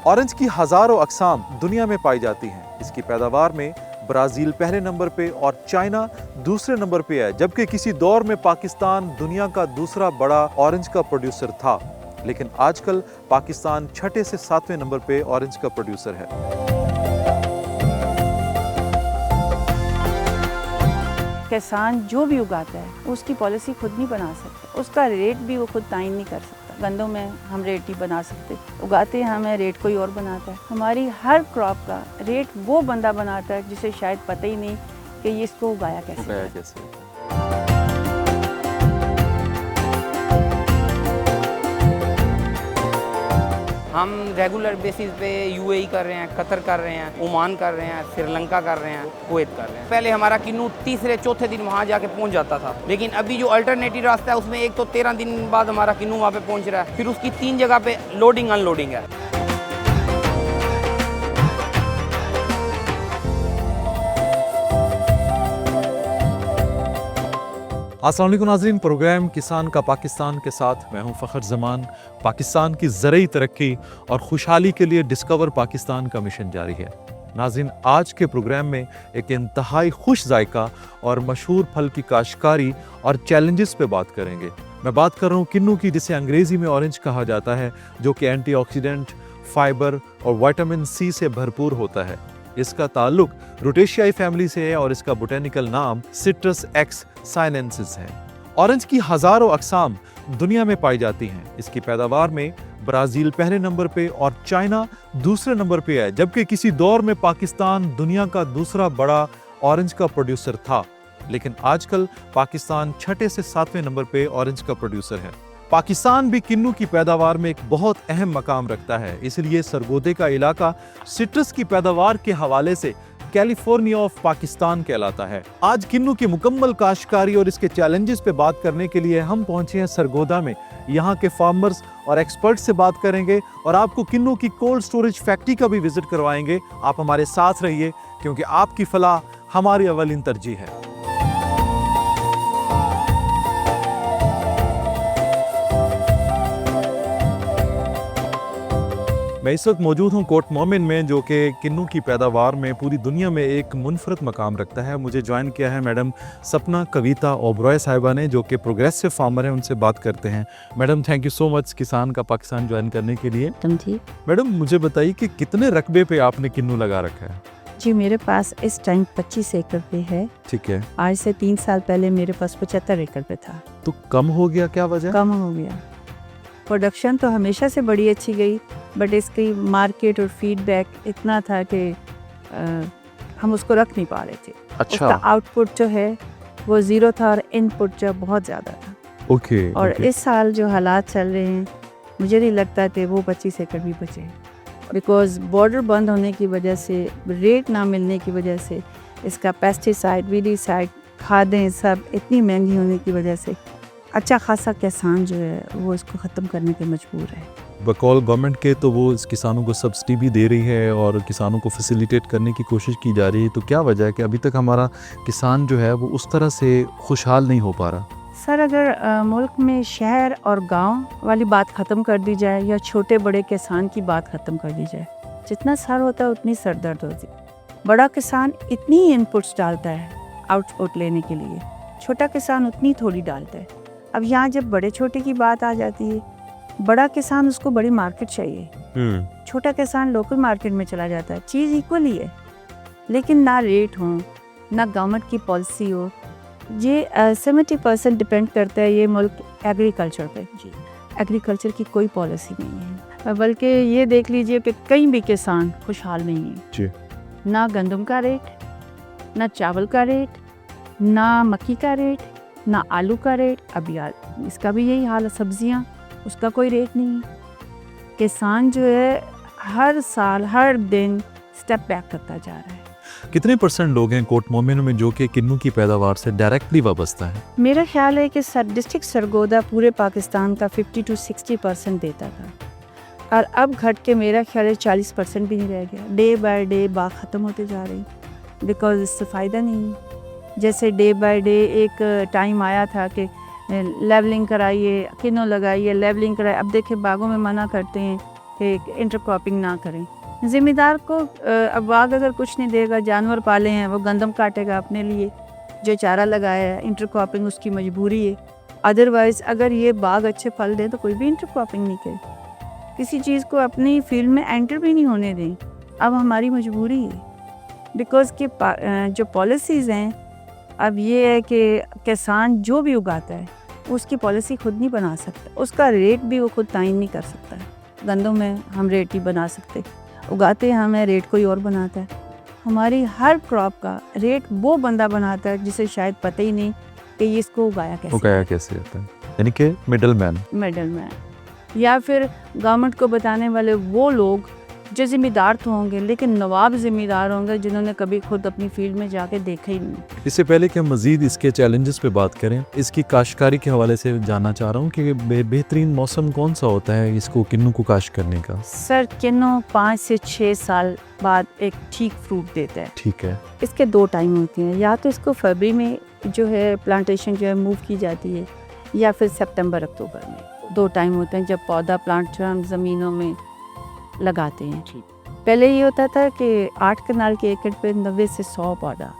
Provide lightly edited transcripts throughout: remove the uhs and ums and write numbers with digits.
Orange की हजारों अक़साम दुनिया में पाई जाती हैं। इसकी पैदावार में ब्राज़ील पहले नंबर पे और चाइना दूसरे नंबर पे है, जबकि किसी दौर में पाकिस्तान दुनिया का दूसरा बड़ा ऑरेंज का प्रोड्यूसर था। लेकिन आजकल पाकिस्तान छठे से 7वें नंबर पे ऑरेंज का प्रोड्यूसर है। किसान जो भी उगाता है उसकी पॉलिसी खुद नहीं बना सकता, उसका रेट भी वो खुद तायन नहीं कर सकता। गंदों में हम रेट नहीं बना सकते, उगाते हैं हमें रेट कोई और बनाता है। हमारी हर क्रॉप का रेट वो बंदा बनाता है जिसे शायद पता ही नहीं कि ये इसको उगाया कैसे। हम रेगुलर बेसिस पे यूएई कर रहे हैं, कतर कर रहे हैं, ओमान कर रहे हैं, श्रीलंका कर रहे हैं, कुवैत कर रहे हैं। पहले हमारा किन्नू तीसरे चौथे दिन वहाँ जाके पहुँच जाता था, लेकिन अभी जो अल्टरनेटिव रास्ता है उसमें एक तो 13 दिन बाद हमारा किन्नू वहाँ पे पहुँच रहा है, फिर उसकी 3 जगह पे लोडिंग अनलोडिंग है। अस्सलाम वालेकुम नाज़रीन, प्रोग्राम किसान का पाकिस्तान के साथ मैं हूं फ़खर ज़मान। पाकिस्तान की ज़रूरी तरक्की और खुशहाली के लिए डिस्कवर पाकिस्तान का मिशन जारी है। नाज़रीन, आज के प्रोग्राम में एक इंतहाई खुश जायका और मशहूर फल की काश्तकारी और चैलेंजेस पे बात करेंगे। मैं बात कर रहा हूँ किन्नू की, जिसे अंग्रेज़ी में ऑरेंज कहा जाता है, जो कि एंटीऑक्सीडेंट, फाइबर और विटामिन सी से भरपूर होता है। इसका ताल्लुक रूटेशियाई फैमिली से है और इसका बोटेनिकल नाम सिट्रस एक्स साइनेंसिस है। ऑरेंज की हजारों अक़साम दुनिया में पाई जाती हैं। इसकी पैदावार में ब्राज़ील पहले नंबर पे और चाइना दूसरे नंबर पे है, जबकि किसी दौर में पाकिस्तान दुनिया का दूसरा बड़ा ऑरेंज का प्रोड्यूसर था। लेकिन आजकल पाकिस्तान छठे से 7वें नंबर पे ऑरेंज का प्रोड्यूसर है। पाकिस्तान भी किन्नू की पैदावार में एक बहुत अहम मकाम रखता है, इसलिए सरगोदे का इलाका सिट्रस की पैदावार के हवाले से कैलिफोर्निया ऑफ पाकिस्तान कहलाता है। आज किन्नू की मुकम्मल काश्तकारी और इसके चैलेंजेस पे बात करने के लिए हम पहुंचे हैं सरगोदा में। यहाँ के फार्मर्स और एक्सपर्ट से बात करेंगे और आपको किन्नू की कोल्ड स्टोरेज फैक्ट्री का भी विजिट करवाएंगे। आप हमारे साथ रहिए, क्योंकि आपकी फलाह हमारी अव्वलीन तरजीह है। मैं इस वक्त मौजूद हूँ कोट मोमिन में, जो कि किन्नू की पैदावार में पूरी दुनिया में एक मुनफरद मकाम रखता है। मुझे ज्वाइन किया है मैडम सपना कविता ओबरॉय साहिबा ने, जो कि प्रोग्रेसिव फार्मर हैं। उनसे बात करते हैं। Madam, thank you so much किसान का पाकिस्तान ज्वाइन करने के लिए। मैडम, मुझे बताइए कि कितने रकबे पे आपने किन्नू लगा रखा है? जी, मेरे पास इस टाइम 25 एकड़ पे है। ठीक है। आज से 3 साल पहले मेरे पास 75 एकड़ पे था। तो कम हो गया, क्या वजह? कम हो गया। प्रोडक्शन तो हमेशा से बड़ी अच्छी गई, बट इसकी मार्केट और फीडबैक इतना था कि हम उसको रख नहीं पा रहे थे। अच्छा। उसका आउटपुट जो है वो 0 था और इनपुट जो बहुत ज़्यादा था। ओके। और इस साल जो हालात चल रहे हैं, मुझे नहीं लगता कि वो 25 एकड़ भी बचे, बिकॉज बॉर्डर बंद होने की वजह से, रेट ना मिलने की वजह से, इसका पेस्टिसाइड, वीडिसाइड, खादें सब इतनी महंगी होने की वजह से अच्छा खासा किसान जो है वो इसको ख़त्म करने पे मजबूर है। बकौल गवर्नमेंट के तो वो इस किसानों को सब्सिडी भी दे रही है और किसानों को फैसिलिटेट करने की कोशिश की जा रही है, तो क्या वजह है कि अभी तक हमारा किसान जो है वो उस तरह से खुशहाल नहीं हो पा रहा? सर, अगर मुल्क में शहर और गांव वाली बात ख़त्म कर दी जाए या छोटे बड़े किसान की बात ख़त्म कर दी जाए, जितना सर होता है उतनी सरदर्द होती। बड़ा किसान इतनी इनपुट्स डालता है आउटपुट लेने के लिए, छोटा किसान उतनी थोड़ी डालता है। अब यहाँ जब बड़े छोटे की बात आ जाती है, बड़ा किसान उसको बड़ी मार्केट चाहिए, छोटा किसान लोकल मार्केट में चला जाता है। चीज़ इक्वल ही है, लेकिन ना रेट हो, ना गवर्नमेंट की पॉलिसी हो। ये 70% डिपेंड करता है ये मुल्क एग्रीकल्चर पे। एग्रीकल्चर की कोई पॉलिसी नहीं है, बल्कि ये देख लीजिए कि कहीं भी किसान खुशहाल नहीं है। ना गंदम का रेट, ना चावल का रेट, ना मक्की का रेट, ना आलू का रेट। अब यार इसका भी यही हाल है, सब्जियां, उसका कोई रेट नहीं है। किसान जो है हर साल हर दिन स्टेप बैक करता जा रहा है। कितने परसेंट लोग हैं कोट मोमिन में जो कि किन्नू की पैदावार से डायरेक्टली वाबस्ता है? मेरा ख्याल है कि डिस्ट्रिक्ट सरगोदा पूरे पाकिस्तान का 50 to 60% देता था, और अब घट के मेरा ख्याल है 40% भी नहीं रह गया। डे बाय डे बाग ख़त्म होते जा रही, बिकॉज इससे फ़ायदा नहीं है। जैसे डे बाय डे एक टाइम आया था कि लेवलिंग कराइए, किन्नू लगाइए, लेवलिंग कराइए। अब देखिए बागों में मना करते हैं कि इंटरक्रॉपिंग ना करें। ज़िम्मेदार को अब बाग अगर कुछ नहीं देगा, जानवर पाले हैं, वो गंदम काटेगा अपने लिए, जो चारा लगाया है, इंटरक्रॉपिंग उसकी मजबूरी है। अदरवाइज़ अगर ये बाग अच्छे फल दे तो कोई भी इंटरक्रॉपिंग नहीं करे, किसी चीज़ को अपनी फील्ड में एंटर भी नहीं होने दें। अब हमारी मजबूरी है, बिकॉज़ कि जो पॉलिसीज़ हैं अब ये है कि किसान जो भी उगाता है उसकी पॉलिसी खुद नहीं बना सकता, उसका रेट भी वो खुद तायन नहीं कर सकता। गंदम में हम रेट नहीं बना सकते, उगाते हैं हमें, रेट कोई और बनाता है। हमारी हर क्रॉप का रेट वो बंदा बनाता है जिसे शायद पता ही नहीं कि ये इसको उगाया कैसे जाता है, यानी कि मिडल मैन, या फिर गवर्नमेंट को बताने वाले वो लोग जो ज़िम्मेदार तो होंगे लेकिन नवाब ज़िम्मेदार होंगे जिन्होंने कभी खुद अपनी फील्ड में जाके देखा ही नहीं। इससे पहले कि हम मज़ीद इसके चैलेंजेस पे बात करें, इसकी काश्तकारी के हवाले से जानना चाह रहा हूँ कि बेहतरीन मौसम कौन सा होता है इसको किन्नू को काश्त करने का? सर किन्नू 5 से 6 साल बाद एक ठीक फ्रूट देता है। ठीक है। इसके 2 टाइम होते हैं, या तो इसको फरवरी में जो है प्लांटेशन जो है मूव की जाती है, या फिर सितंबर अक्टूबर में। 2 टाइम होते हैं जब पौधा प्लांट हम ज़मीनों में लगाते हैं। पहले ये होता था कि 8 कनाल के एकड़ पे 90 से 100 पौधा,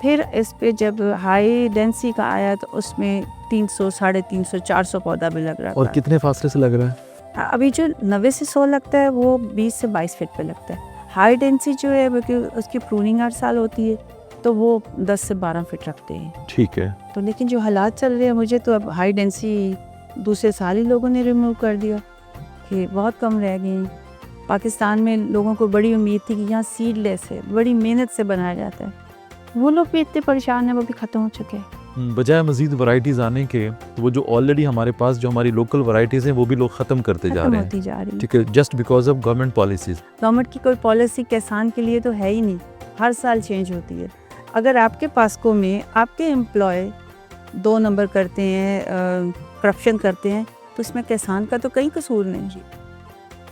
फिर इस पे जब हाई डेंसिटी का आया तो उसमें 300, 350, 400 पौधा भी लग रहा था। और कितने फासले से लग रहा है? अभी जो 90 से 100 लगता है वो 20 से 22 फीट पे लगता है। हाई डेंसिटी जो है क्योंकि उसकी प्रूनिंग हर साल होती है तो वो 10 से 12 फीट रखते हैं। ठीक है। तो लेकिन जो हालात चल रहे हैं, मुझे तो अब हाई डेंसिटी दूसरे साल ही लोगों ने रिमूव कर दिया कि बहुत कम रह गए हैं। पाकिस्तान में लोगों को बड़ी उम्मीद थी कि यहाँ सीडलेस है, बड़ी मेहनत से बनाया जाता है, वो लोग भी इतने परेशान हैं, वो भी ख़त्म हो चुके हैं। बजाय मज़ीद वैरायटीज़ आने के, वो जो ऑलरेडी हमारे पास जो हमारी लोकल वैरायटीज़ हैं वो भी लोग ख़त्म करते जा रहे हैं। ठीक है, just because of government policies. Government की कोई पॉलिसी किसान के लिए तो है ही नहीं, हर साल चेंज होती है। अगर आपके पास्को में आपके एम्प्लॉय 2 नंबर करते हैं, करप्शन करते हैं, तो इसमें किसान का तो कहीं कसूर नहीं।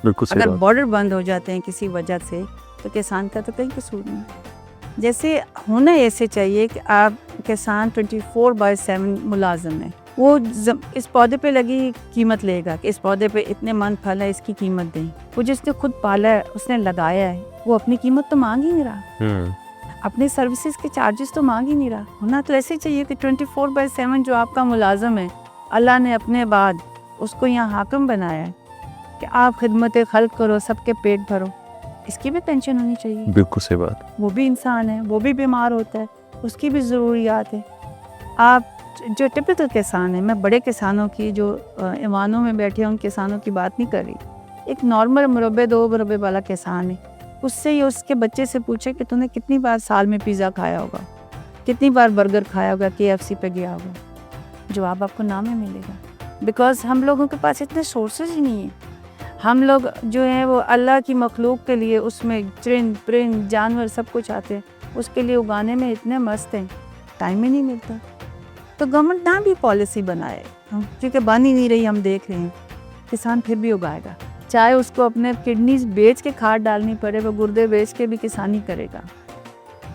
बिल्कुल सही अगर बात। बॉर्डर बंद हो जाते हैं किसी वजह से तो किसान का तो कहीं कसूर नहीं। जैसे होना ऐसे चाहिए कि आप किसान 24/7 मुलाजिम है, वो इस पौधे पे लगी कीमत लेगा कि इस पौधे पे इतने मन फल है, इसकी कीमत दें। वो जिसने खुद पाला है, उसने लगाया है, वो अपनी कीमत तो मांग ही नहीं रहा, अपने सर्विसेज के चार्जेस तो मांग ही नहीं रहा। होना तो ऐसे चाहिए कि 24/7 जो आपका मुलाजिम है, अल्लाह ने अपने बाद उसको यहाँ हाकिम बनाया है कि आप खिदमत खल्क करो, सबके पेट भरो, इसकी भी पेंशन होनी चाहिए। बिल्कुल सही बात। वो भी इंसान है, वो भी बीमार होता है, उसकी भी ज़रूरियात है। आप जो टिपिकल किसान है, मैं बड़े किसानों की जो ईवानों में बैठे हैं उन किसानों की बात नहीं कर रही, एक नॉर्मल मुरब्बे 2 मुरब्बे वाला किसान है, उससे ही उसके बच्चे से पूछे कि तूने कितनी बार साल में पिज़्ज़ा खाया होगा, कितनी बार बर्गर खाया होगा, KFC पे गया होगा, जवाब आपको ना में मिलेगा। बिकॉज हम लोगों के पास इतने सोर्सेज ही नहीं है। हम लोग जो हैं वो अल्लाह की मखलूक के लिए उसमें चिरिंद परिंद जानवर सब कुछ आते हैं, उसके लिए उगाने में इतने मस्त हैं, टाइम ही नहीं मिलता। तो गवर्नमेंट ना भी पॉलिसी बनाए, क्योंकि बन ही नहीं रही, हम देख रहे हैं, किसान फिर भी उगाएगा, चाहे उसको अपने किडनीज बेच के खाद डालनी पड़े, वो गुर्दे बेच के भी किसानी करेगा।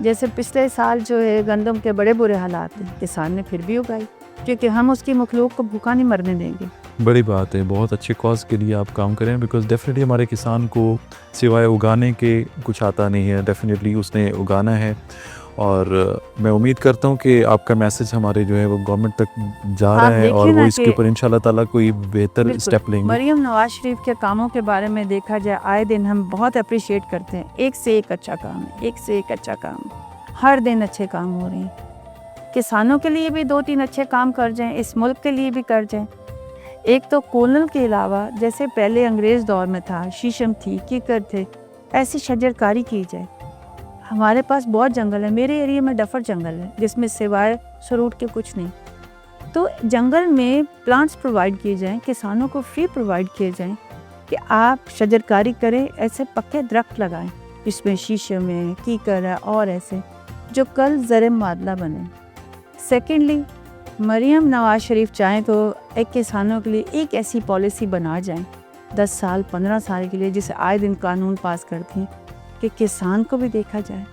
जैसे पिछले साल जो है गंदम के बड़े बुरे हालात हैं, किसान ने फिर भी उगाई, क्योंकि हम उसकी मखलूक को भूखा नहीं मरने देंगे। बड़ी बात है, बहुत अच्छे कॉज के लिए आप काम करें, बिकॉज डेफिनेटली हमारे किसान को सिवाय उगाने के कुछ आता नहीं है, डेफिनेटली उसने उगाना है। और मैं उम्मीद करता हूँ कि आपका मैसेज हमारे जो है वो गवर्नमेंट तक जा रहा है और वो इसके ऊपर इंशाल्लाह ताला कोई बेहतर स्टेप लेंगे। मरियम नवाज शरीफ के कामों के बारे में देखा जाए, आए दिन हम बहुत अप्रिशिएट करते हैं, एक से एक अच्छा काम है, एक से एक अच्छा काम, हर दिन अच्छे काम हो रहे हैं। किसानों के लिए भी 2-3 अच्छे काम कर जाएं, इस मुल्क के लिए भी कर जाएं। एक तो कोलल के अलावा जैसे पहले अंग्रेज़ दौर में था, शीशम थी, कीकर थे, ऐसी शजरकारी की जाए। हमारे पास बहुत जंगल है, मेरे एरिया में डफर जंगल है जिसमें सिवाय सरूट के कुछ नहीं। तो जंगल में प्लांट्स प्रोवाइड किए जाएं, किसानों को फ्री प्रोवाइड किए जाएं कि आप शजरकारी करें, ऐसे पक्के दरख्त लगाएं जिसमें शीशम है, कीकर है और ऐसे जो कल ज़र मादला बने। सेकेंडली, मरियम नवाज शरीफ चाहें तो एक किसानों के लिए एक ऐसी पॉलिसी बना जाएं 10 साल 15 साल के लिए, जिसे आए दिन कानून पास करती हैं कि किसान को भी देखा जाए,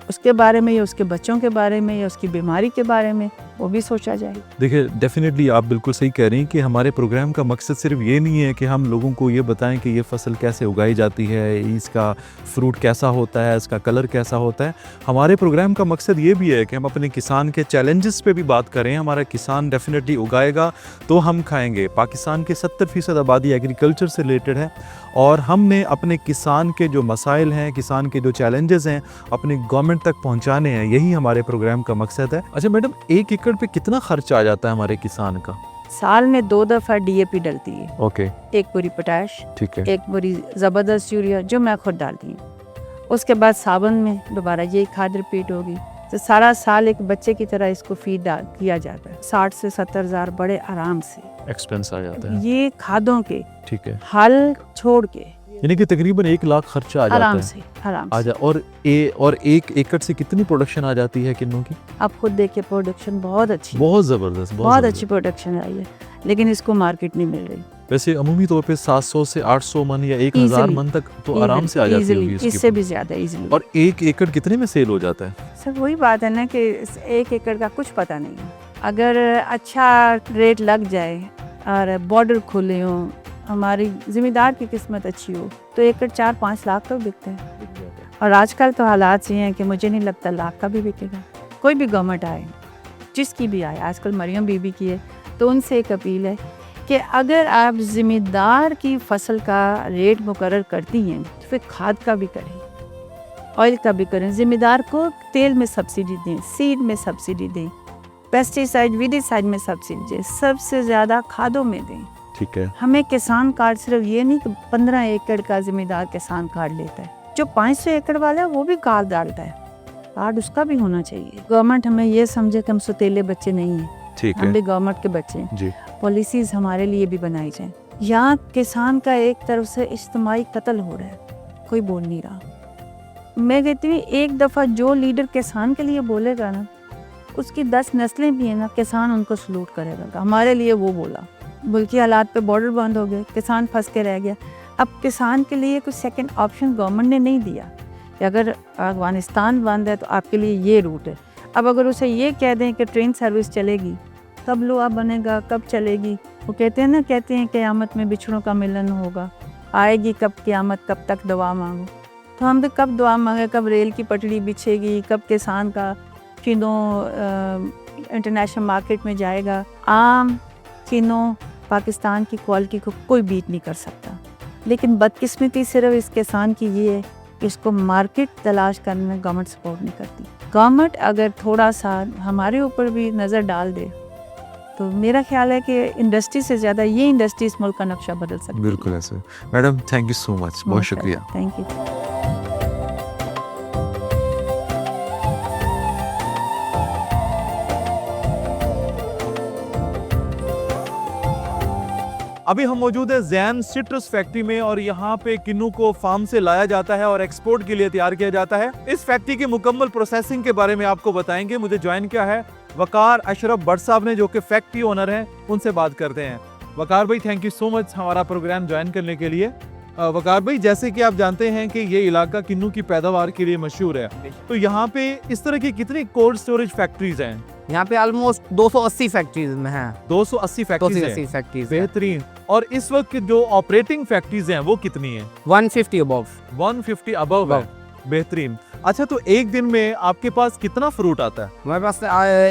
उसके बारे में या उसके बच्चों के बारे में या उसकी बीमारी के बारे में वो भी सोचा जाए। देखिए डेफिनेटली आप बिल्कुल सही कह रही हैं कि हमारे प्रोग्राम का मकसद सिर्फ ये नहीं है कि हम लोगों को ये बताएं कि ये फसल कैसे उगाई जाती है, इसका फ्रूट कैसा होता है, इसका कलर कैसा होता है। हमारे प्रोग्राम का मकसद ये भी है कि हम अपने किसान के चैलेंजेस पे भी बात करें। हमारा किसान डेफिनेटली उगाएगा तो हम खाएंगे। पाकिस्तान की 70% आबादी एग्रीकल्चर से रिलेटेड है और हमने अपने किसान के जो मसाइल हैं, किसान के जो चैलेंजेस हैं, अपनी गवर्नमेंट तक पहुंचाने हैं। यही हमारे प्रोग्राम का मकसद है। अच्छा मैडम, 1 एकड़ पे कितना खर्चा आ जाता है हमारे किसान का? साल में 2 दफ़ा DAP डलती है। ओके, एक बोरी पोटाश, ठीक है। एक बोरी ज़बरदस्त यूरिया जो मैं खुद डालती हूँ। उसके बाद सावन में दोबारा यही खाद रिपीट होगी। तो सारा साल एक बच्चे की तरह इसको फीड किया जाता है। 60 से 70 हज़ार बड़े आराम से एक्सपेंस आ जाता है। ये खादों के, ठीक है, हल छोड़ के यानी कि तकरीबन 1 लाख खर्चा आ जाता आराम है। से आराम आ से। जा और 1 एकड़ से कितनी प्रोडक्शन आ जाती है किन्नों की? आप खुद देखिए, प्रोडक्शन बहुत अच्छी, बहुत ज़बरदस्त, बहुत अच्छी प्रोडक्शन आई है, लेकिन इसको मार्केट नहीं मिल रही। वैसे अमूमी तौर पे 700 से 800 मन या 1000 Easily, मन तक तो आराम से आ जाती Easily, होगी इसकी। इससे भी ज़्यादा इजीली। और 1 एकड़ कितने में सेल हो जाता है? सर वही बात है ना कि 1 एकड़ का कुछ पता नहीं है। अगर अच्छा रेट लग जाए और बॉर्डर खुले हों, हमारी ज़िम्मेदार की किस्मत अच्छी हो, तो एकड़ 4-5 लाख तक बिकते हैं। और आजकल तो हालात ये हैं कि मुझे नहीं लगता लाख का भी बिकेगा। कोई भी गवर्नमेंट आए, जिसकी भी आए, आजकल मरियम बीबी की है, तो उनसे एक अपील है कि अगर आप ज़िम्मेदार की फसल का रेट मुकर्रर करती हैं तो फिर खाद का भी करें, ऑयल का भी करें। ज़िम्मेदार को तेल में सब्सिडी दें, सीड में सब्सिडी दें, पेस्टिसाइड विडिसाइड में सब्सिडी दें, सबसे ज़्यादा खादों में दें। ठीक है। हमें किसान कार्ड सिर्फ ये नहीं कि 15 एकड़ का ज़िम्मेदार किसान कार्ड लेता है, जो 500 एकड़ वाला है वो भी कार्ड डालता है, कार्ड उसका भी होना चाहिए। गवर्नमेंट हमें ये समझे कि हम सौतेले बच्चे नहीं हैं, ठीक हम है भी गवर्नमेंट के बच्चे हैं। जी। पॉलिसीज़ हमारे लिए भी बनाई जाएं। यहाँ किसान का एक तरफ से इज्तिमाई कत्ल हो रहा है, कोई बोल नहीं रहा। मैं कहती हूँ एक दफ़ा जो लीडर किसान के लिए बोलेगा ना, उसकी 10 नस्लें भी हैं ना, किसान उनको सलूट करेगा। हमारे लिए वो बोला। मुल्की हालात पे बॉर्डर बंद हो गए, किसान फंस के रह गया। अब किसान के लिए कुछ सेकंड ऑप्शन गवर्नमेंट ने नहीं दिया कि अगर अफगानिस्तान बंद है तो आपके लिए ये रूट है। अब अगर उसे ये कह दें कि ट्रेन सर्विस चलेगी, कब लोहा बनेगा, कब चलेगी? वो कहते हैं क़यामत में बिछड़ों का मिलन होगा, आएगी कब क़यामत, कब तक दुआ मांगो। तो हम तो कब दुआ मांगे, कब रेल की पटड़ी बिछेगी, कब किसान का चीनों इंटरनेशनल मार्केट में जाएगा। आम चीनों पाकिस्तान की क्वालिटी को कोई बीट नहीं कर सकता, लेकिन बदकिस्मती सिर्फ इस किसान की ये है कि इसको मार्केट तलाश करने में गवर्नमेंट सपोर्ट नहीं करती। गवर्नमेंट अगर थोड़ा सा हमारे ऊपर भी नज़र डाल दे तो मेरा ख्याल है कि इंडस्ट्री से ज़्यादा ये इंडस्ट्री इस मुल्क का नक्शा बदल सकती है। बिल्कुल ऐसे। Madam thank you so much, बहुत शुक्रिया। Thank you. अभी हम मौजूद है जैन सिट्रस फैक्ट्री में और यहाँ पे किन्नू को फार्म से लाया जाता है और एक्सपोर्ट के लिए तैयार किया जाता है। इस फैक्ट्री की मुकम्मल प्रोसेसिंग के बारे में आपको बताएंगे। मुझे ज्वाइन किया है वकार अशरफ भट्ट साहब ने, जो कि फैक्ट्री ओनर हैं। उनसे बात करते हैं। वकार भाई थैंक यू सो मच हमारा प्रोग्राम ज्वाइन करने के लिए। वकार भाई, जैसे कि आप जानते हैं कि ये इलाका किन्नू की पैदावार के लिए मशहूर है, तो यहाँ पे इस तरह की कितनी कोल्ड स्टोरेज फैक्ट्रीज हैं? यहाँ पे ऑलमोस्ट 280 फैक्ट्रीज में हैं। 280 फैक्ट्रीज हैं। 280 फैक्ट्रीज। बेहतरीन। और इस वक्त जो ऑपरेटिंग फैक्ट्रीज हैं वो कितनी हैं? 150 अबव। 150 अबव है। बेहतरीन। अच्छा, तो एक दिन में आपके पास कितना फ्रूट आता है? हमारे पास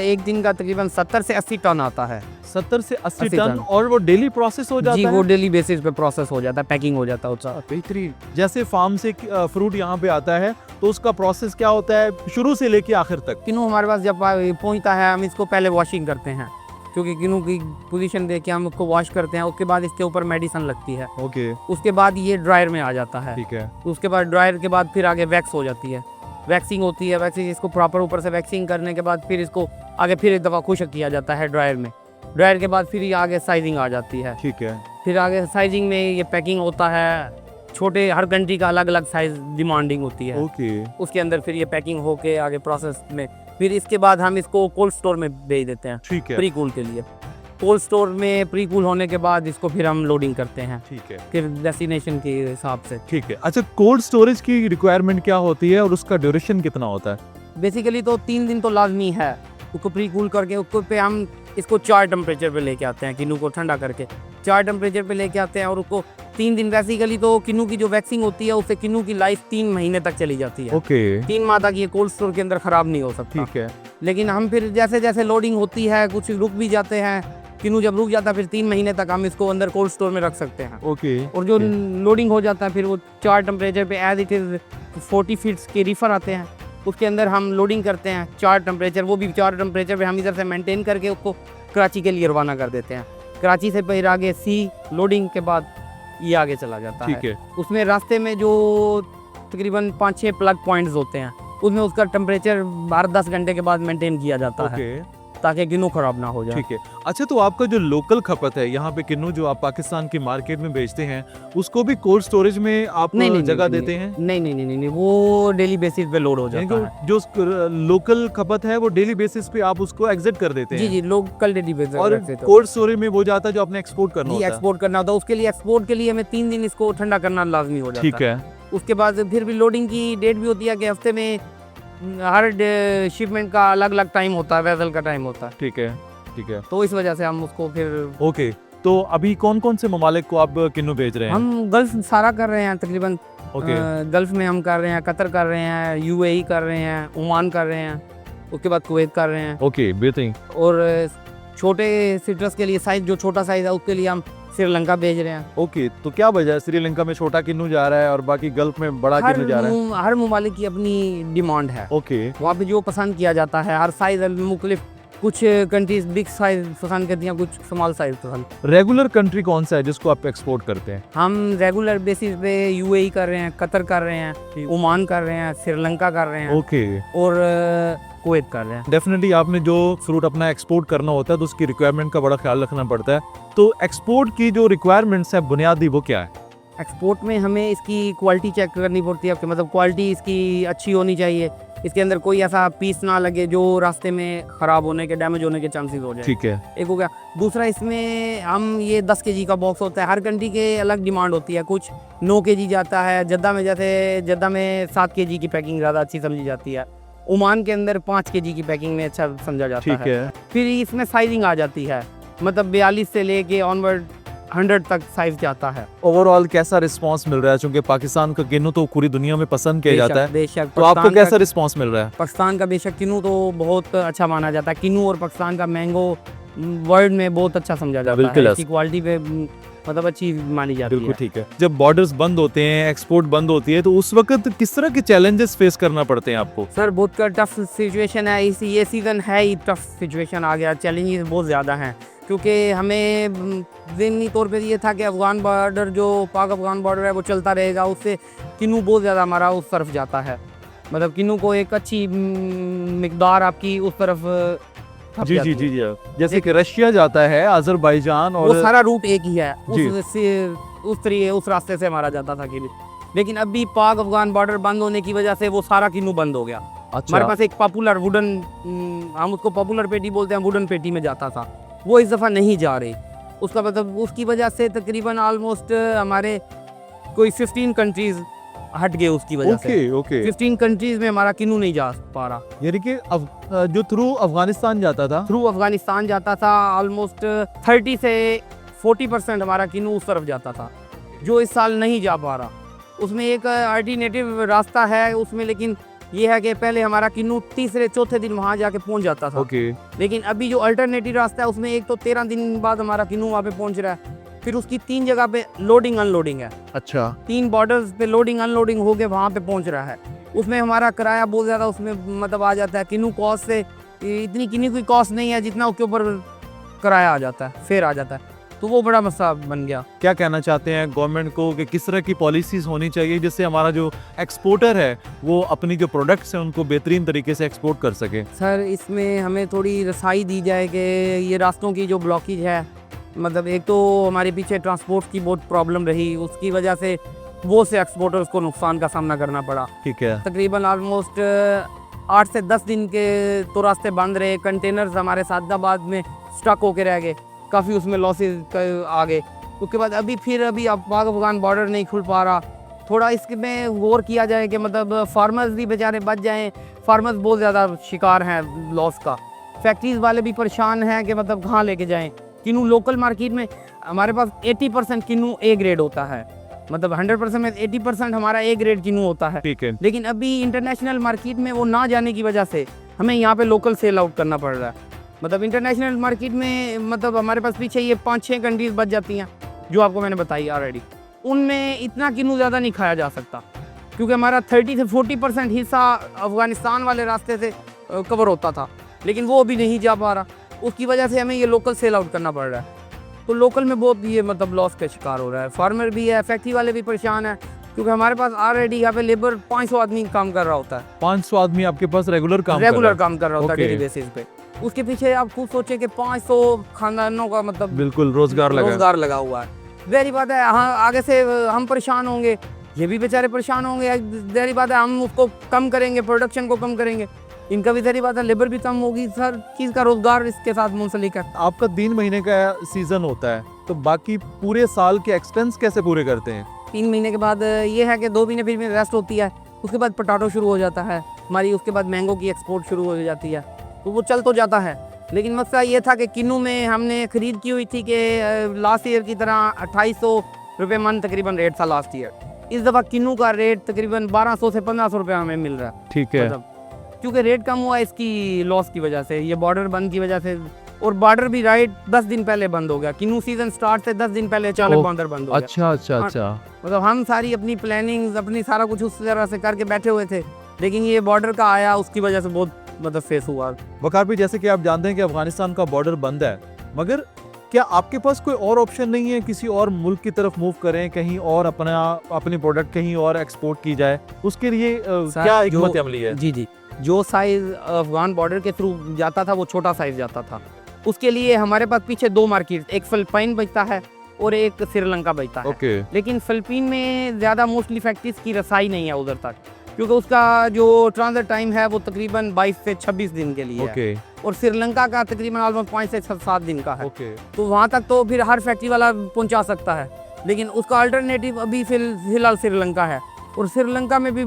एक दिन का तकरीबन 70 से 80 टन आता है। 70 से 80 80 टन। टन। और वो डेली प्रोसेस हो जाता जी, है? वो डेली बेसिस पे प्रोसेस हो जाता है, पैकिंग हो जाता है उसका। बेहतरीन। जैसे फार्म से फ्रूट यहाँ पे आता है तो उसका प्रोसेस क्या होता है शुरू से लेके आखिर तक? किन्नू हमारे पास जब पहुँचता है, हम इसको पहले वॉशिंग करते हैं, क्योंकि किन्नू की पोजीशन देख के हम उसको वॉश करते हैं। उसके बाद इसके ऊपर मेडिसिन लगती है। ओके, उसके बाद ये ड्रायर में आ जाता है। ठीक है। उसके बाद ड्रायर के बाद फिर आगे वैक्स हो जाती है, वैक्सिंग होती है। वैक्सिंग इसको प्रॉपर ऊपर से वैक्सिंग करने के बाद फिर इसको आगे फिर एक दफ़ा खुश्क किया जाता है ड्रायर में। ड्रायर के बाद फिर ये आगे साइजिंग आ जाती है। ठीक है। फिर आगे साइजिंग में ये पैकिंग होता है। छोटे हर कंट्री का अलग अलग साइज डिमांडिंग होती है। ओके। उसके अंदर फिर ये पैकिंग होके आगे प्रोसेस में, फिर इसके बाद हम इसको कोल्ड स्टोर में भेज देते हैं ठीक है। प्री कूल के लिए। कोल्ड स्टोर में प्री कूल होने के बाद इसको फिर हम लोडिंग करते हैं, ठीक है। फिर डेस्टिनेशन के हिसाब से। ठीक है। अच्छा, कोल्ड स्टोरेज की रिक्वायरमेंट क्या होती है और उसका ड्यूरेशन कितना होता है? बेसिकली तो 3 दिन तो लाजमी है। उसको प्री कूल करके उसको पे हम इसको 4 टेम्परेचर पे लेके आते हैं, किन्नू को ठंडा करके 4 टेम्परेचर पे लेके आते हैं और उसको 3 दिन बेसिकली तो किन्नू की जो वैक्सिंग होती है उससे किन्नू की लाइफ 3 महीने तक चली जाती है। ओके 3 माह तक ये कोल्ड स्टोर के अंदर ख़राब नहीं हो सकता। ठीक है। लेकिन हम फिर जैसे जैसे लोडिंग होती है कुछ रुक भी जाते हैं, किन्नू जब रुक जाता है फिर 3 महीने तक हम इसको अंदर कोल्ड स्टोर में रख सकते हैं। ओके और जो लोडिंग हो जाता है फिर वो 4 टेम्परेचर पे एज इट इज़ 40 फीट्स के रीफर आते हैं, उसके अंदर हम लोडिंग करते हैं 4 टेम्परेचर, वो भी 4 टेम्परेचर पे हम इधर से मेंटेन करके उसको कराची के लिए रवाना कर देते हैं। कराची से फिर आगे सी लोडिंग के बाद ये आगे चला जाता ठीक है। उसमें रास्ते में जो तकरीबन 5-6 प्लग पॉइंट्स होते हैं उसमें उसका टेम्परेचर 12-10 घंटे के बाद मेंटेन किया जाता है ओके ताकि किन्नू ख़राब ना हो जाए। ठीक है। अच्छा, तो आपका जो लोकल खपत है यहाँ पे किन्नू जो आप पाकिस्तान की मार्केट में बेचते हैं उसको भी कोल्ड स्टोरेज में आप जगह देते हैं? नहीं, वो डेली बेसिस पे लोड हो यानी जाता है। कि जो लोकल खपत है वो डेली बेसिस पे आप उसको एग्जिट कर देते हैं? जी लोकल डेली बेसिस और कोल्ड स्टोरेज में वो जाता है जो आपने एक्सपोर्ट करना जी होता है? एक्सपोर्ट करना होता है, उसके लिए एक्सपोर्ट के लिए हमें 3 दिन इसको ठंडा करना लाजमी हो जाता ठीक है। उसके बाद फिर भी लोडिंग की डेट भी होती है कि हफ्ते में हर शिपमेंट का अलग अलग टाइम होता है, वेसल का टाइम होता है, ठीक है। ठीक है। तो इस वजह से हम उसको फिर ओके, तो अभी कौन कौन से ममालिक को आप किन्नू बेच रहे हैं? हम गल्फ सारा कर रहे हैं तकरीबन। ओके गल्फ में हम कर रहे हैं, कतर कर रहे हैं, यूएई कर रहे हैं, ओमान कर रहे हैं, उसके बाद कुवैत कर रहे हैं। ओके बेहतरीन। और छोटे सिट्रस के लिए साइज जो छोटा साइज है उसके लिए हम श्रीलंका भेज रहे हैं। ओके, तो क्या वजह है श्रीलंका में छोटा किन्नू जा रहा है और बाकी गल्फ में बड़ा किन्नू जा रहा है? हर ममालिक की अपनी डिमांड है, ओके वहाँ पे जो पसंद किया जाता है, हर साइज मुख्तलिफ, कुछ कंट्रीज बिग साइज पसंद करती हैं, कुछ स्मॉल साइज पसंद। रेगुलर कंट्री कौन सा है जिसको आप एक्सपोर्ट करते हैं? हम रेगुलर बेसिस पे यूएई कर रहे हैं, कतर कर रहे हैं, ओमान कर रहे हैं, श्रीलंका कर रहे हैं ओके और कुवैत कर रहे हैं। डेफिनेटली आपने जो फ्रूट अपना एक्सपोर्ट करना होता है तो उसकी रिक्वायरमेंट का बड़ा ख्याल रखना पड़ता है, तो एक्सपोर्ट की जो रिक्वायरमेंट्स है बुनियादी वो क्या है? एक्सपोर्ट में हमें इसकी क्वालिटी चेक करनी पड़ती है कि मतलब क्वालिटी इसकी अच्छी होनी चाहिए, इसके अंदर कोई ऐसा पीस ना लगे जो रास्ते में ख़राब होने के, डैमेज होने के चांसेस हो जाए। ठीक है। एक हो गया। दूसरा इसमें हम ये 10 kg का बॉक्स होता है, हर कंट्री के अलग डिमांड होती है, कुछ 9 kg जाता है, जद्दा में जैसे जद्दा में 7 kg की पैकिंग ज़्यादा अच्छी समझी जाती है, ओमान के अंदर 5 kg की पैकिंग में अच्छा समझा जाता ठीक है। फिर इसमें साइजिंग आ जाती है, मतलब 42 से लेके ऑनवर्ड 100 तक साइज जाता है। ओवरऑल कैसा रिस्पांस मिल रहा है? क्योंकि पाकिस्तान का किन्नू तो पूरी दुनिया में पसंद किया जाता है, बेशक तो आपको कैसा रिस्पांस मिल रहा है? पाकिस्तान का बेशक किन्नू तो बहुत अच्छा माना जाता है। किन्नू और पाकिस्तान का मैंगो वर्ल्ड में बहुत अच्छा समझा जाता बिल्कुल है, इसकी क्वालिटी पे मतलब अच्छी मानी जाती बिल्कुल है। ठीक है। जब बॉर्डर्स बंद होते हैं, एक्सपोर्ट बंद होती है, तो उस वक्त किस तरह के चैलेंजेस फेस करना पड़ते हैं आपको? सर बहुत का टफ सिचुएशन है, ये सीज़न है ही टफ सिचुएशन आ गया, चैलेंजेस बहुत ज़्यादा हैं क्योंकि हमें ज़हनी तौर पे ये था कि अफ़गान बॉर्डर जो पाक अफ़गान बॉर्डर है वो चलता रहेगा, उससे किन्नू बहुत ज़्यादा हमारा उस तरफ जाता है, मतलब किन्नू को एक अच्छी मिकदार आपकी उस तरफ जी जी जी जी, जैसे कि रशिया जाता है, अजरबैजान, और वो सारा रूट एक ही है, जी। उस रास्ते से हमारा जाता था किन्नू। लेकिन अभी पाक अफ़गान बॉर्डर बंद होने की वजह से वो सारा किन्नू बंद हो गया। अच्छा हमारे पास एक पॉपुलर वुडन, हम उसको पॉपुलर पेटी बोलते हैं, वुडन पेटी में जाता था, वो इस दफ़ा नहीं जा रही। उसका मतलब उसकी वजह से तकरीबन ऑलमोस्ट हमारे कोई 15 कंट्रीज हट गए उसकी वजह से। ओके ओके, 15 कंट्रीज में हमारा किन्नू नहीं जा पा रहा। यानी कि जो थ्रू अफगानिस्तान जाता था, थ्रू अफगानिस्तान जाता था, ऑलमोस्ट 30 से 40% हमारा किन्नू उस तरफ जाता था, जो इस साल नहीं जा पा रहा। उसमें एक अल्टरनेटिव रास्ता है उसमें, लेकिन ये है कि पहले हमारा किन्नू तीसरे चौथे दिन वहाँ जाके पहुँच जाता था। ओके लेकिन अभी जो अल्टरनेटिव रास्ता है उसमें एक तो 13 दिन बाद हमारा किन्नू वहाँ पे पहुँच रहा है, फिर उसकी 3 जगह पे लोडिंग अनलोडिंग है, अच्छा 3 बॉर्डर्स पे लोडिंग अनलोडिंग हो के वहाँ पे पहुँच रहा है। उसमें हमारा किराया बहुत ज़्यादा उसमें मतलब आ जाता है। किन्नू कॉस्ट से इतनी किन्नू की कॉस्ट नहीं है जितना उसके ऊपर किराया आ जाता है, फेयर आ जाता है, तो वो बड़ा मसला बन गया। क्या कहना चाहते हैं गवर्नमेंट को कि किस तरह की पॉलिसीज़ होनी चाहिए जिससे हमारा जो एक्सपोर्टर है वो अपनी जो प्रोडक्ट्स हैं उनको बेहतरीन तरीके से एक्सपोर्ट कर सके? सर इसमें हमें थोड़ी रसाई दी जाए कि ये रास्तों की जो ब्लॉकेज है, मतलब एक तो हमारे पीछे ट्रांसपोर्ट की बहुत प्रॉब्लम रही, उसकी वजह से वो से एक्सपोर्टर्स को नुकसान का सामना करना पड़ा। ठीक है, तकरीबन ऑलमोस्ट 8 से 10 दिन के तो रास्ते बंद रहे, कंटेनर्स हमारे सादाबाद में स्टक होके रह गए, काफ़ी उसमें लॉसेस आ गए। उसके बाद अभी पाक अफगान बॉर्डर नहीं खुल पा रहा। थोड़ा इसमें गौर किया जाए कि मतलब फार्मर्स भी बेचारे बच जाएं, फार्मर्स बहुत ज़्यादा शिकार हैं लॉस का। फैक्ट्रीज वाले भी परेशान हैं कि मतलब कहाँ लेके जाएं। किन्नू लोकल मार्केट में हमारे पास 80% किन्नू ए ग्रेड होता है, मतलब 100% में 80% हमारा ए ग्रेड किन्नू होता है। ठीक है। लेकिन अभी इंटरनेशनल मार्केट में वो ना जाने की वजह से हमें यहाँ पे लोकल सेल आउट करना पड़ रहा है। मतलब इंटरनेशनल मार्केट में मतलब हमारे पास पीछे ये 5-6 कंट्रीज बच जाती हैं जो आपको मैंने बताई ऑलरेडी, उनमें इतना किन्नू ज़्यादा नहीं खाया जा सकता क्योंकि हमारा 30 से 40% हिस्सा अफ़गानिस्तान वाले रास्ते से कवर होता था, लेकिन वो अभी नहीं जा पा रहा। उसकी वजह से हमें ये लोकल सेल आउट करना पड़ रहा है, तो लोकल में बहुत ये मतलब लॉस का शिकार हो रहा है। फार्मर भी है, फैक्ट्री वाले भी परेशान है क्योंकि हमारे पास ऑलरेडी यहाँ पे लेबर 500 आदमी काम कर रहा होता है। 500 आदमी आपके पास रेगुलर काम कर रहा होता है डेली बेसिस पे। उसके पीछे आप खुद सोचे कि 500 खानदानों का मतलब बिल्कुल रोजगार लगा हुआ है। जाहिर बात है हाँ, आगे से हम परेशान होंगे, ये भी बेचारे परेशान होंगे। जाहिर बात है हम उसको कम करेंगे, प्रोडक्शन को कम करेंगे, इनका भी जाहिर बात है लेबर भी कम होगी, हर चीज़ का रोजगार इसके साथ मुंसलिक है। आपका 3 महीने का सीजन होता है, तो बाकी पूरे साल के एक्सपेंस कैसे पूरे करते हैं? 3 महीने के बाद ये है कि 2 महीने फिर रेस्ट होती है, उसके बाद पोटैटो शुरू हो जाता है हमारी, उसके बाद मैंगो की एक्सपोर्ट शुरू हो जाती है, तो वो चल तो जाता है। लेकिन मसला ये था कि किन्नू में हमने खरीद की हुई थी कि लास्ट ईयर की तरह 2800 रुपये मन तकरीबन रेट था लास्ट ईयर। इस दफ़ा किन्नू का रेट तकरीबन 1200 से 1500 रुपये हमें मिल रहा है। ठीक है। मतलब क्योंकि रेट कम हुआ इसकी लॉस की वजह से, ये बॉर्डर बंद की वजह से, और बॉर्डर भी राइट 10 दिन पहले बंद हो गया। किन्नू सीजन स्टार्ट से 10 दिन पहले अचानक बॉर्डर बंद हो गया। अच्छा। मतलब हम सारी अपनी प्लानिंग अपनी सारा कुछ उस तरह से करके बैठे हुए थे, लेकिन ये बॉर्डर का आया, उसकी वजह से बहुत मतलब फेस हुआ। वकार भाई, जैसे कि आप जानते हैं कि अफगानिस्तान का बॉर्डर बंद है, मगर क्या आपके पास कोई और ऑप्शन नहीं है किसी और मुल्क की तरफ मूव करें, कहीं और अपनी प्रोडक्ट कहीं और एक्सपोर्ट की जाए? उसके लिए क्या हिकमत अमली है? जी, जो साइज अफगान बॉर्डर के थ्रू जाता था वो छोटा साइज जाता था। उसके लिए हमारे पास पीछे 2 मार्केट, एक फिलिपाइन बचता है और एक श्रीलंका बचता है। ओके। लेकिन फिलिपीन में ज़्यादा मोस्टली फैक्ट्रीज की रसाई नहीं है उधर तक, क्योंकि उसका जो ट्रांजिट टाइम है वो तकरीबन 22 से 26 दिन के लिए है, और श्रीलंका का तकरीबन ऑलमोस्ट 5 से 7 दिन का है। तो वहाँ तक तो फिर हर फैक्ट्री वाला पहुँचा सकता है, लेकिन उसका अल्टरनेटिव अभी फिलहाल श्रीलंका है, और श्रीलंका में भी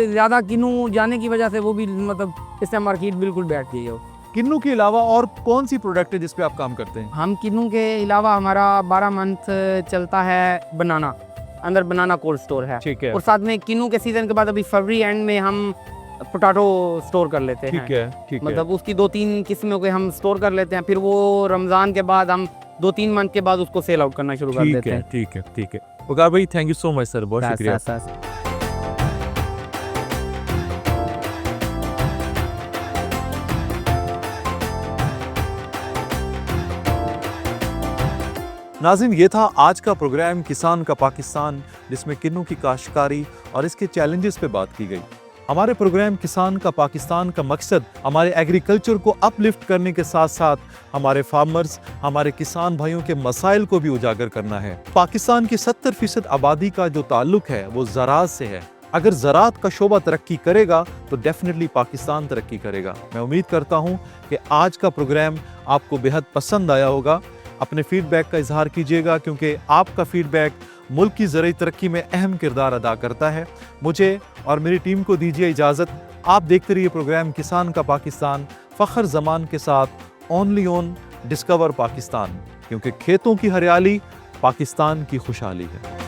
ज़्यादा किन्नू जाने की वजह से वो भी मतलब इस मार्केट बिल्कुल बैठ गई है। किन्नू के अलावा और कौन सी प्रोडक्ट है जिस पे आप काम करते हैं? हम किन्नू के अलावा हमारा 12 मंथ चलता है बनाना, अंदर बनाना कोल्ड स्टोर है। ठीक है। और साथ में किन्नू के सीजन के बाद अभी फरवरी एंड में हम पोटैटो स्टोर कर लेते हैं। ठीक है। मतलब उसकी 2-3 किस्मों के हम स्टोर कर लेते हैं, फिर वो रमज़ान के बाद हम 2-3 मंथ के बाद उसको सेल आउट करना शुरू कर देते हैं। ठीक है। वकार भाई, thank you so much sir, बहुत शुक्रिया। नाज़रीन, ये था आज का प्रोग्राम किसान का पाकिस्तान, जिसमें किन्नू की काश्तकारी और इसके चैलेंजेस पे बात की गई। हमारे प्रोग्राम किसान का पाकिस्तान का मकसद हमारे एग्रीकल्चर को अपलिफ्ट करने के साथ साथ हमारे फार्मर्स, हमारे किसान भाइयों के मसाइल को भी उजागर करना है। पाकिस्तान की 70% आबादी का जो ताल्लुक है वो ज़राअत से है। अगर ज़राअत का शोबा तरक्की करेगा तो डेफिनेटली पाकिस्तान तरक्की करेगा। मैं उम्मीद करता हूँ कि आज का प्रोग्राम आपको बेहद पसंद आया होगा। अपने फीडबैक का इजहार कीजिएगा, क्योंकि आपका फीडबैक मुल्क की ज़रूरी तरक्की में अहम किरदार अदा करता है। मुझे और मेरी टीम को दीजिए इजाज़त। आप देखते रहिए प्रोग्राम किसान का पाकिस्तान फ़ख्र ज़मान के साथ, ओनली ऑन डिस्कवर पाकिस्तान, क्योंकि खेतों की हरियाली पाकिस्तान की खुशहाली है।